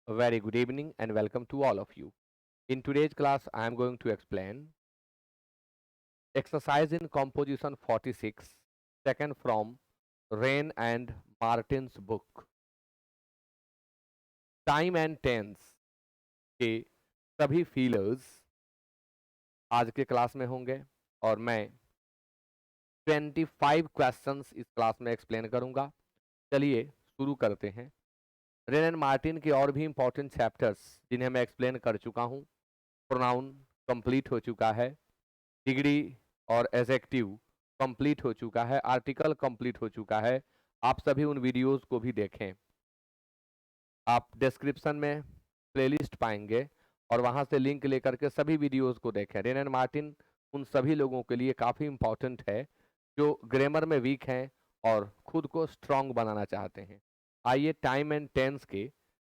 A very good evening and welcome to all of you. In today's class, I am going to explain exercise in composition 46, taken from Rain and Martin's book. Time and tense के सभी feelers आज के class में होंगे और मैं 25 questions इस class में एक्सप्लेन करूंगा। चलिए शुरू करते हैं। रेन एंड मार्टिन के और भी इंपॉर्टेंट चैप्टर्स जिन्हें मैं एक्सप्लेन कर चुका हूं। प्रोनाउन कंप्लीट हो चुका है, डिग्री और एडजेक्टिव कंप्लीट हो चुका है, आर्टिकल कंप्लीट हो चुका है। आप सभी उन वीडियोस को भी देखें। आप डिस्क्रिप्शन में प्लेलिस्ट पाएंगे और वहां से लिंक लेकर के सभी वीडियोस को देखें। रेन एंड मार्टिन उन सभी लोगों के लिए काफ़ी इंपॉर्टेंट है जो ग्रामर में वीक हैं और खुद को स्ट्रांग बनाना चाहते हैं। आइए टाइम एंड टेंस के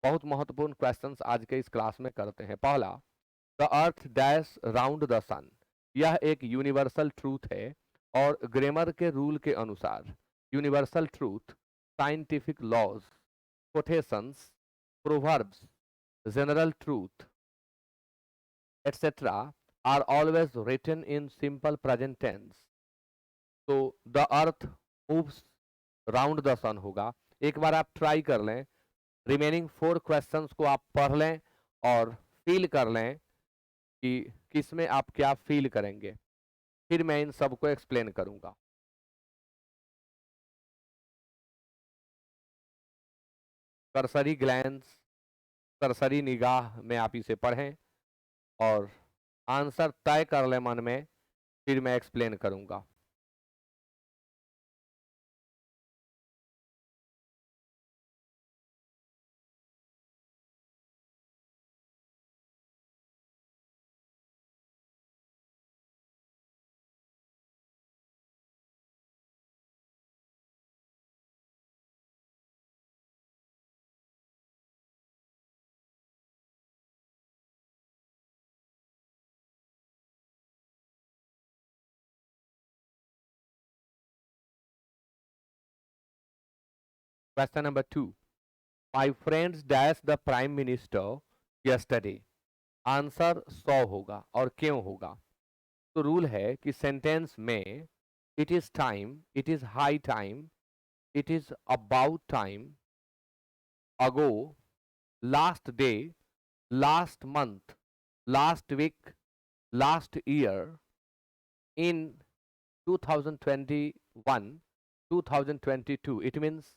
बहुत महत्वपूर्ण क्वेश्चंस आज के इस क्लास में करते हैं। पहला, the earth dash round the sun. यह एक यूनिवर्सल ट्रूथ है और ग्रामर के रूल के अनुसार universal truth, scientific laws, quotations, proverbs, general truth, etc. are always written in simple present tense. तो the earth moves round the sun होगा। एक बार आप ट्राई कर लें, रिमेनिंग 4 क्वेश्चंस को आप पढ़ लें और फील कर लें कि किसमें आप क्या फील करेंगे, फिर मैं इन सबको एक्सप्लेन करूंगा। सरसरी ग्लैंस, सरसरी निगाह में आप इसे पढ़ें और आंसर तय कर लें मन में, फिर मैं एक्सप्लेन करूंगा। Question number 2, my friends dash the prime minister yesterday. Answer 100 होगा और क्यों होगा। तो रूल है कि सेंटेंस में it is time, it is high time, it is about time, ago, last day, last month, last week, last year, in 2021, 2022, it means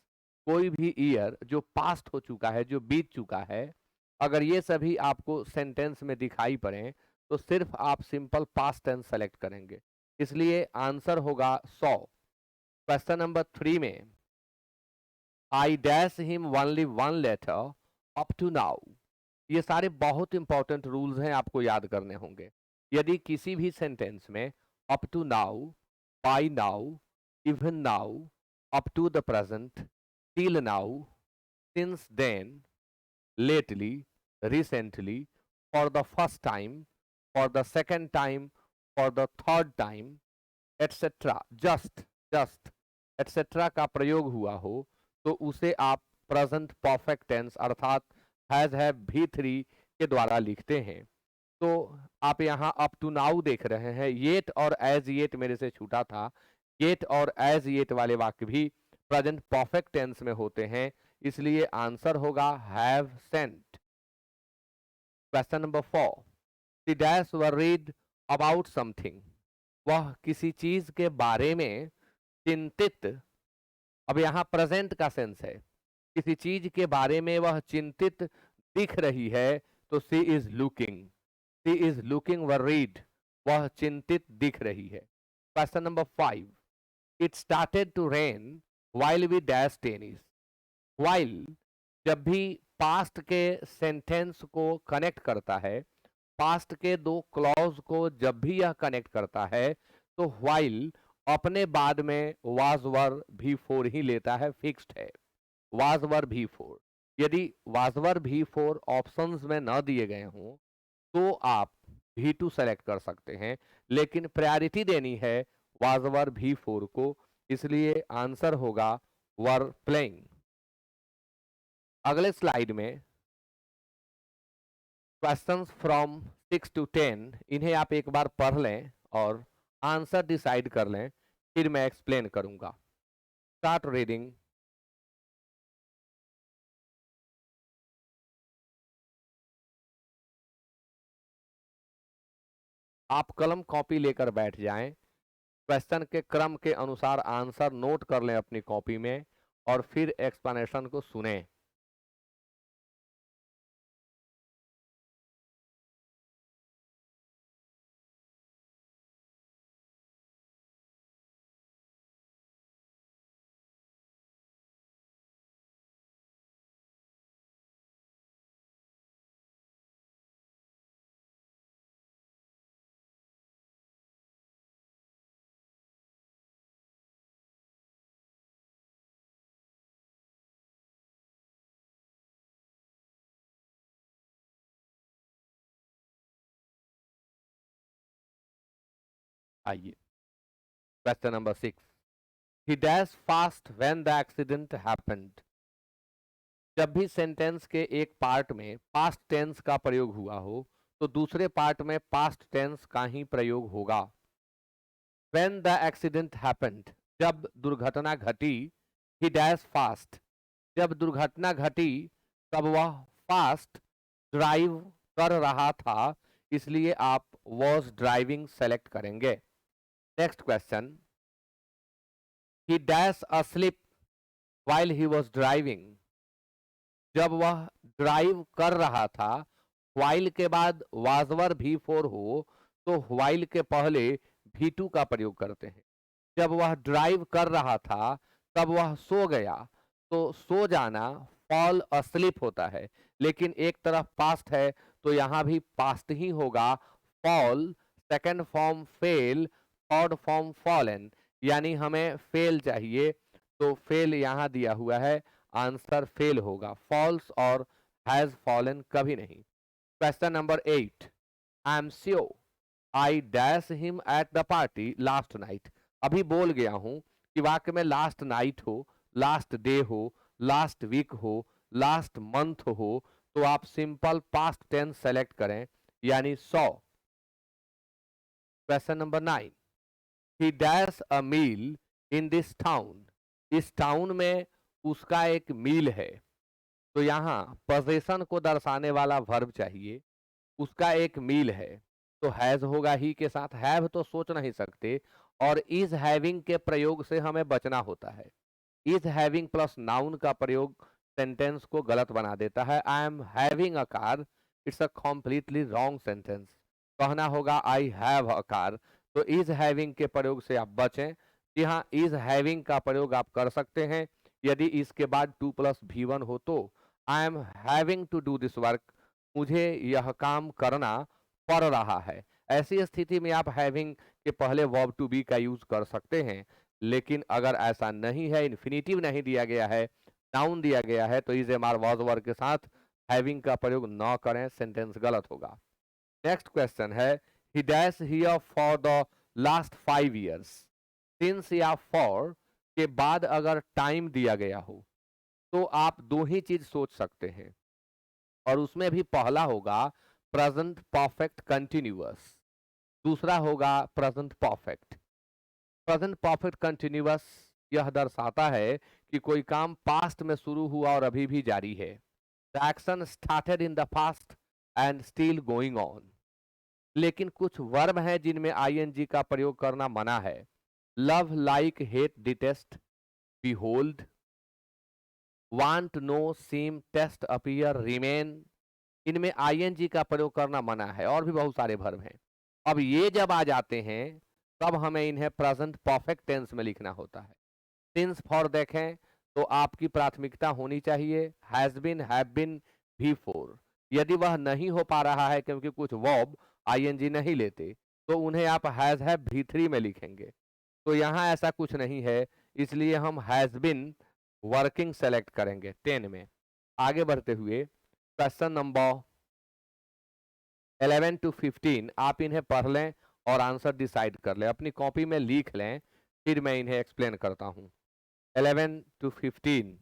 कोई भी ईयर जो पास्ट हो चुका है, जो बीत चुका है, अगर ये सभी आपको सेंटेंस में दिखाई पड़े तो सिर्फ आप सिंपल पास्ट टेंस सेलेक्ट करेंगे, इसलिए आंसर होगा 100। क्वेश्चन नंबर 3 में I dash him only one letter up to now. ये सारे बहुत इंपॉर्टेंट रूल्स हैं, आपको याद करने होंगे। यदि किसी भी सेंटेंस में up to now, by now, even now, up to the present, till now, since then, lately, recently, for the first time, for the second time, for the third time, etc. just etc. का प्रयोग हुआ हो तो उसे आप present perfect tense अर्थात has have भी3 के द्वारा लिखते हैं। तो आप यहाँ अप टू नाउ देख रहे हैं, येट और एज येट मेरे से छूटा था। येट और एज येट वाले वाक्य भी प्रेजेंट परफेक्ट टेंस में होते हैं, इसलिए आंसर होगा have sent. Question number 4, the dash were read about something. वह किसी चीज के बारे में चिंतित, अब यहाँ प्रेजेंट का सेंस है, किसी चीज के बारे में वह चिंतित दिख रही है तो she is looking, she is looking worried, वह चिंतित दिख रही है। Question number 5, it started to rain while we dash tennis. While जब भी पास्ट के सेंटेंस को कनेक्ट करता है, पास्ट के दो क्लॉज को जब भी यह कनेक्ट करता है तो वाइल अपने बाद में वाज वर भी4 ही लेता है, फिक्स्ड है वाज वर भी4। यदि वाज वर भी4 ऑप्शंस में न दिए गए हों तो आप भी2 सेलेक्ट कर सकते हैं, लेकिन प्रायोरिटी देनी है वाज वर भी4 को, इसलिए आंसर होगा वर प्लेइंग। अगले स्लाइड में क्वेश्चंस फ्रॉम 6 to 10 इन्हें आप एक बार पढ़ लें और आंसर डिसाइड कर लें, फिर मैं एक्सप्लेन करूंगा। Start reading. आप कलम कॉपी लेकर बैठ जाएं, क्वेश्चन के क्रम के अनुसार आंसर नोट कर लें अपनी कॉपी में और फिर एक्सप्लेनेशन को सुनें। आइए, question number 6। He dash fast when the accident happened. जब भी सेंटेंस के एक पार्ट में पास्ट टेंस का प्रयोग हुआ हो तो दूसरे पार्ट में पास्ट टेंस का ही प्रयोग होगा। व्हेन द एक्सीडेंट हैपेंड, जब दुर्घटना घटी। ही डैश फास्ट, जब दुर्घटना घटी तब वह फास्ट ड्राइव कर रहा था, इसलिए आप वॉज ड्राइविंग सेलेक्ट करेंगे। Next question. He dash asleep while he was driving. जब वह ड्राइव कर रहा था, व्हाइल के बाद वाजवर V4 हो तो व्हाइल के पहले V2 का प्रयोग करते हैं। जब वह ड्राइव कर रहा था तब वह सो गया, तो सो जाना फॉल अस्लीप होता है, लेकिन एक तरफ पास्ट है तो यहाँ भी पास्ट ही होगा। Fall, second form fail, third form fallen, यानी हमें फेल चाहिए तो फेल यहाँ दिया हुआ है, आंसर फेल होगा। फॉल्स और हैज फॉलन कभी नहीं। Question number 8। I am sure I dash him at the party last night. अभी बोल गया हूं कि वाक्य में लास्ट नाइट हो, लास्ट डे हो, लास्ट वीक हो, लास्ट मंथ हो तो आप सिंपल पास्ट टेंस सेलेक्ट करें, यानी 100। Question number 9। He dash a meal in this town. इस टाउन में उसका एक मील है, तो यहाँ पोजीशन को दर्शाने वाला वर्ब चाहिए। उसका एक मील है तो हैज होगा ही के साथ, हैव तो सोच नहीं सकते और इज हैविंग के प्रयोग से हमें बचना होता है। इज हैविंग प्लस नाउन का प्रयोग सेंटेंस को गलत बना देता है। आई am having a car, it's a completely wrong sentence. कहना होगा आई हैव अ कार। तो इज हैविंग के प्रयोग से आप बचें। जी हाँ, इज हैविंग का प्रयोग आप कर सकते हैं यदि इसके बाद 2+V1 हो तो। I am having to do this work, मुझे यह काम करना पड़ रहा है। ऐसी स्थिति में आप हैविंग के पहले वर्ब टू बी का यूज कर सकते हैं, लेकिन अगर ऐसा नहीं है, इन्फिनिटिव नहीं दिया गया है, नाउन दिया गया है, तो is am are was verb के साथ हैविंग का प्रयोग न करें, सेंटेंस गलत होगा। नेक्स्ट क्वेश्चन है, ही dash here for the last 5 years। Since या फॉर के बाद अगर टाइम दिया गया हो तो आप दो ही चीज सोच सकते हैं, और उसमें भी पहला होगा प्रेजेंट परफेक्ट कंटिन्यूअस, दूसरा होगा present perfect. Present perfect continuous यह दर्शाता है कि कोई काम पास्ट में शुरू हुआ और अभी भी जारी है। The action started in the past and still going on. लेकिन कुछ वर्ब हैं जिनमें आईएनजी का प्रयोग करना मना है। Love, like, hate, detest, behold, want, know, seem, taste, appear, remain, इनमें आईएनजी का प्रयोग करना मना है, और भी बहुत सारे वर्ब हैं। अब ये जब आ जाते हैं तब हमें इन्हें प्रेजेंट परफेक्ट टेंस में लिखना होता है। सिंस फॉर देखें तो आपकी प्राथमिकता होनी चाहिए has been, have been, V4। यदि वह नहीं हो पा रहा है क्योंकि कुछ वर्ब आईएनजी नहीं लेते तो उन्हें आप हैज हैव V3 में लिखेंगे। तो यहाँ ऐसा कुछ नहीं है, इसलिए हम हैज बीन वर्किंग सेलेक्ट करेंगे 10 में। आगे बढ़ते हुए क्वेश्चन नंबर 11 to 15 आप इन्हें पढ़ लें और आंसर डिसाइड कर लें, अपनी कॉपी में लिख लें, फिर मैं इन्हें एक्सप्लेन करता हूं। 11 to 15।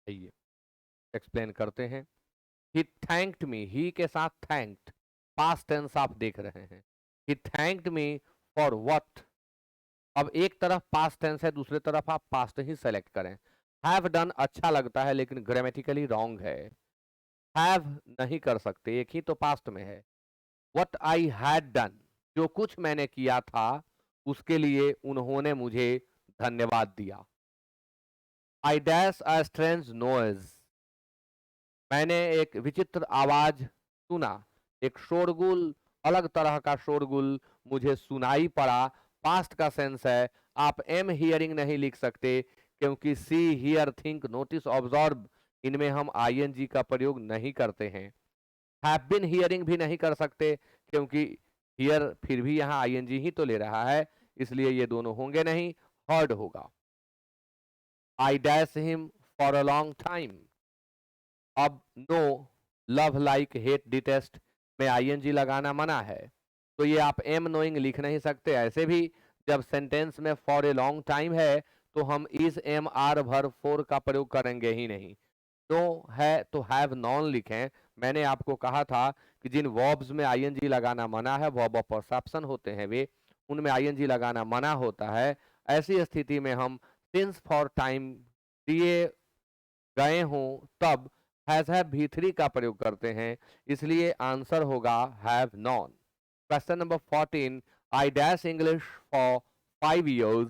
आइए एक्सप्लेन करते हैं। ही थैंक्ड मी, ही के साथ थैंक्ड पास्ट टेंस आप देख रहे हैं। He thanked me for what. अब एक तरफ पास्ट टेंस है, दूसरी तरफ आप पास्ट ही सेलेक्ट करें। हैव डन अच्छा लगता है लेकिन ग्रामेटिकली रॉन्ग है। हैव नहीं कर सकते, एक ही तो पास्ट में है। व्हाट आई हैड डन, जो कुछ मैंने किया था उसके लिए उन्होंने मुझे धन्यवाद दिया। I dash a strange noise, मैंने एक विचित्र आवाज सुना, एक शोरगुल, अलग तरह का शोरगुल मुझे सुनाई पड़ा। पास्ट का सेंस है, आप एम हियरिंग नहीं लिख सकते क्योंकि सी, हियर, थिंक, नोटिस, ऑब्जर्व इनमें हम आईएनजी का प्रयोग नहीं करते हैं। हैव बीन हियरिंग भी नहीं कर सकते क्योंकि हियर फिर भी यहाँ आईएनजी ही तो ले रहा है, इसलिए ये दोनों होंगे नहीं, हर्ड होगा। I dash him for a long time, अब know, love, like, hate, detest में आईएनजी लगाना मना है, तो ये आप एम नोइंग लिख नहीं सकते। ऐसे भी जब सेंटेंस में फॉर ए लॉन्ग टाइम है तो हम इस एम आर वर्ब फोर का प्रयोग करेंगे ही नहीं। नो है तो हैव नॉन लिखें। मैंने आपको कहा था कि जिन वर्ब्स में आईएनजी लगाना मना है, वर्ब ऑफ परसेप्शन होते हैं वे, उनमें आईएनजी लगाना मना होता है। ऐसी स्थिति में हम सिंस फॉर टाइम दिए गए हों तब हैव भी थ्री का प्रयोग करते हैं, इसलिए आंसर होगा have non. Question number 14, I dash English for 5 years,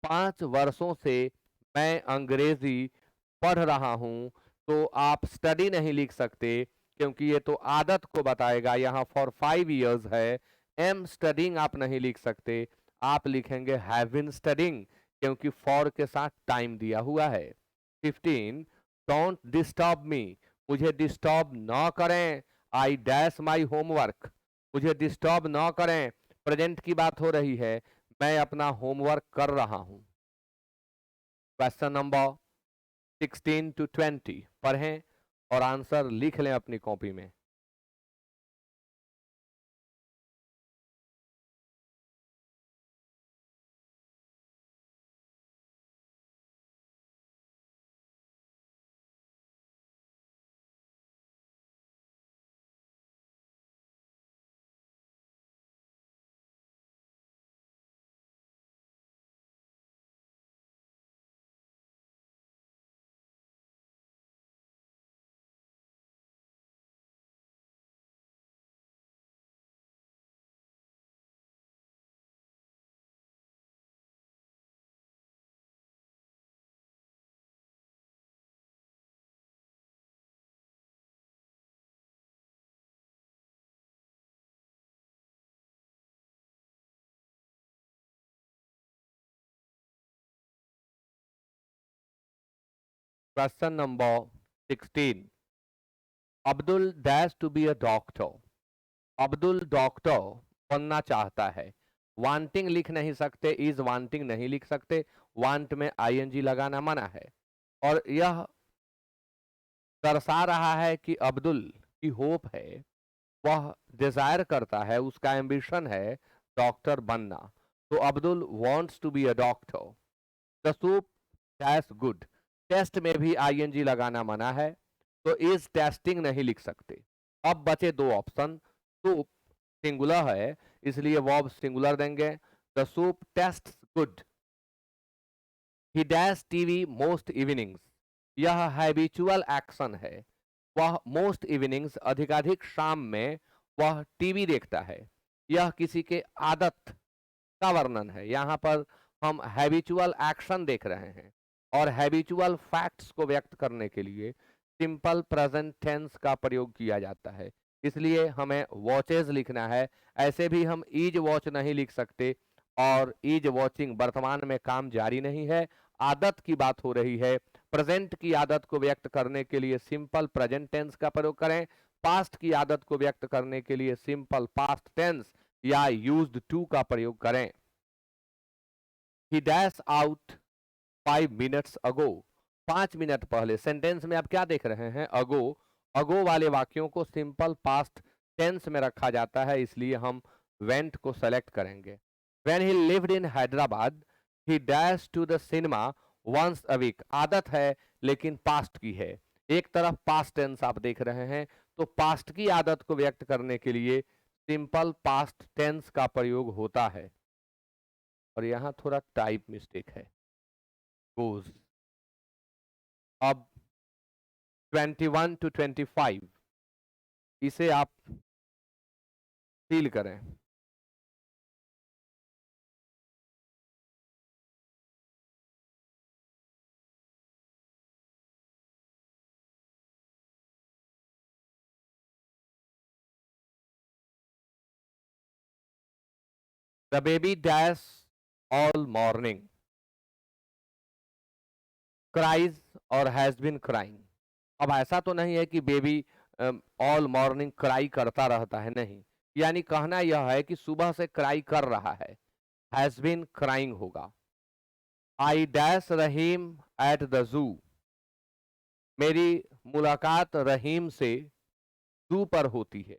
5 वर्षों से मैं अंग्रेजी पढ़ रहा हूं। तो आप स्टडी नहीं लिख सकते क्योंकि ये तो आदत को बताएगा, यहाँ फॉर 5 years है। एम स्टडिंग आप नहीं लिख सकते, आप लिखेंगे हैव बीन स्टडिंग क्योंकि फॉर के साथ टाइम दिया हुआ है। 15, डोंट डिस्टर्ब मी, मुझे डिस्टर्ब न करें। आई डैश माई होमवर्क, मुझे डिस्टर्ब न करें, प्रेजेंट की बात हो रही है, मैं अपना होमवर्क कर रहा हूं। क्वेश्चन नंबर 16 to 20 पढ़ें और आंसर लिख लें अपनी कॉपी में। Question number 16, Abdul dash to be a doctor, Abdul doctor बनना चाहता है। वांटिंग लिख नहीं सकते, इज वांटिंग नहीं लिख सकते, वांट में आईएनजी लगाना मना है। और यह दर्शा रहा है कि अब्दुल की होप है, वह डिजायर करता है, उसका एम्बिशन है डॉक्टर बनना। तो Abdul wants to be a doctor. The soup taste good, taste में भी आईएनजी लगाना मना है, तो इज टेस्टिंग नहीं लिख सकते। अब बचे दो ऑप्शन, सूप सिंगुलर है इसलिए वर्ब सिंगुलर देंगे। The soup tests good. He dash TV most evenings, यह हैबिचुअल एक्शन है, वह मोस्ट इवनिंग्स अधिकाधिक शाम में वह टीवी देखता है। यह किसी के आदत का वर्णन है, यहाँ पर हम हैबिचुअल एक्शन देख रहे हैं और हैबिचुअल फैक्ट्स को व्यक्त करने के लिए सिंपल प्रेजेंट टेंस का प्रयोग किया जाता है, इसलिए हमें वॉचेज लिखना है। ऐसे भी हम इज वॉच नहीं लिख सकते और इज वॉचिंग वर्तमान में काम जारी नहीं है, आदत की बात हो रही है। प्रेजेंट की आदत को व्यक्त करने के लिए सिंपल प्रेजेंट टेंस का प्रयोग करें, पास्ट की आदत को व्यक्त करने के लिए सिंपल पास्ट टेंस या यूज्ड टू का प्रयोग करें। ही डैश आउट 5 minutes अगो, 5 मिनट पहले। सेंटेंस में आप क्या देख रहे हैं, अगो। अगो वाले वाक्यों को सिंपल पास्ट टेंस में रखा जाता है, इसलिए हम वेंट को सेलेक्ट करेंगे। When he lived in Hyderabad, he dash to the cinema once a week, आदत है लेकिन पास्ट की है। एक तरफ पास्ट टेंस आप देख रहे हैं, तो पास्ट की आदत को व्यक्त करने के लिए सिंपल पास्ट टेंस का प्रयोग होता है। और यहां थोड़ा टाइप मिस्टेक है, गोज। अब 21 to 25 इसे आप फील करें। The baby dash all morning, cries और हैज बीन क्राइंग। अब ऐसा तो नहीं है कि बेबी ऑल मॉर्निंग क्राई करता रहता है, नहीं। यानी कहना यह है कि सुबह से क्राई कर रहा है, हैज बीन क्राइंग होगा। I dash Rahim at the जू, मेरी मुलाकात रहीम से जू पर होती है।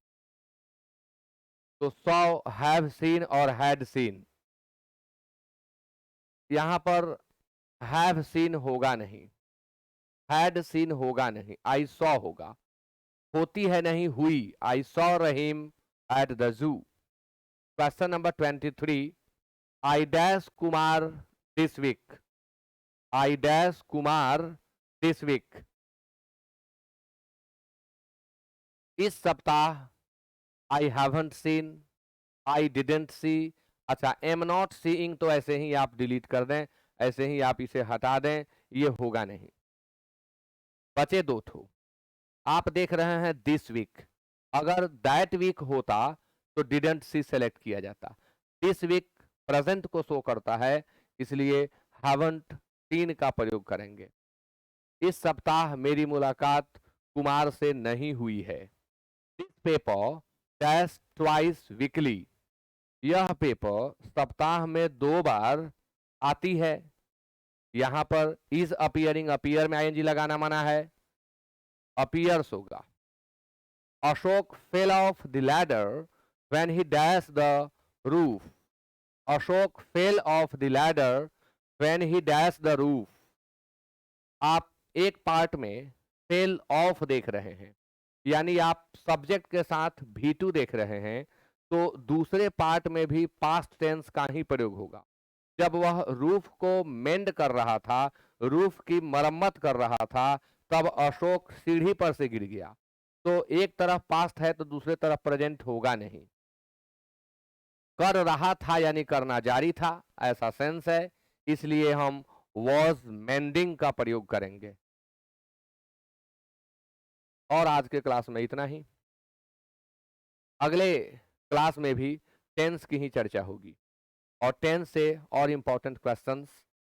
तो सॉ, हैव सीन और हैड सीन, यहां पर हैव सीन होगा नहीं, हैड सीन होगा नहीं, आई सॉ होगा। होती है नहीं, हुई। I saw Rahim at the zoo. Question number 23, I dash Kumar this week, I dash Kumar this week, इस सप्ताह। I haven't seen, I didn't see. अच्छा, एम नॉट सीइंग तो ऐसे ही आप डिलीट कर दें, ऐसे ही आप इसे हटा दें, ये होगा नहीं। बचे दो ठो। आप देख रहे हैं दिस वीक, अगर दैट वीक होता तो डिडेंट सी सेलेक्ट किया जाता। दिस वीक प्रेजेंट को शो करता है, इसलिए हैवंट सीन का प्रयोग करेंगे। इस सप्ताह मेरी मुलाकात कुमार से नहीं हुई है। This paper dash twice weekly, यह पेपर सप्ताह में 2 बार आती है। यहां पर इज अपीयरिंग, अपीयर में आईएनजी लगाना मना है, अपीयर्स होगा। Ashok fell off the ladder when he dash the roof, Ashok fell off the ladder when he dash the roof. आप एक पार्ट में फेल ऑफ देख रहे हैं, यानी आप सब्जेक्ट के साथ भी2 देख रहे हैं, तो दूसरे पार्ट में भी पास्ट टेंस का ही प्रयोग होगा। जब वह रूफ को मेंड कर रहा था, रूफ की मरम्मत कर रहा था, तब अशोक सीढ़ी पर से गिर गया। तो एक तरफ पास्ट है तो दूसरे तरफ प्रेजेंट होगा नहीं। कर रहा था यानी करना जारी था, ऐसा सेंस है, इसलिए हम वॉज मेंडिंग का प्रयोग करेंगे। और आज के क्लास में इतना ही। अगले क्लास में भी टेंस की ही चर्चा होगी और टेंस से और इंपॉर्टेंट क्वेश्चंस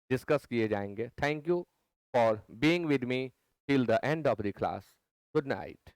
डिस्कस किए जाएंगे। Thank you for being with me till the end of the class. Good night.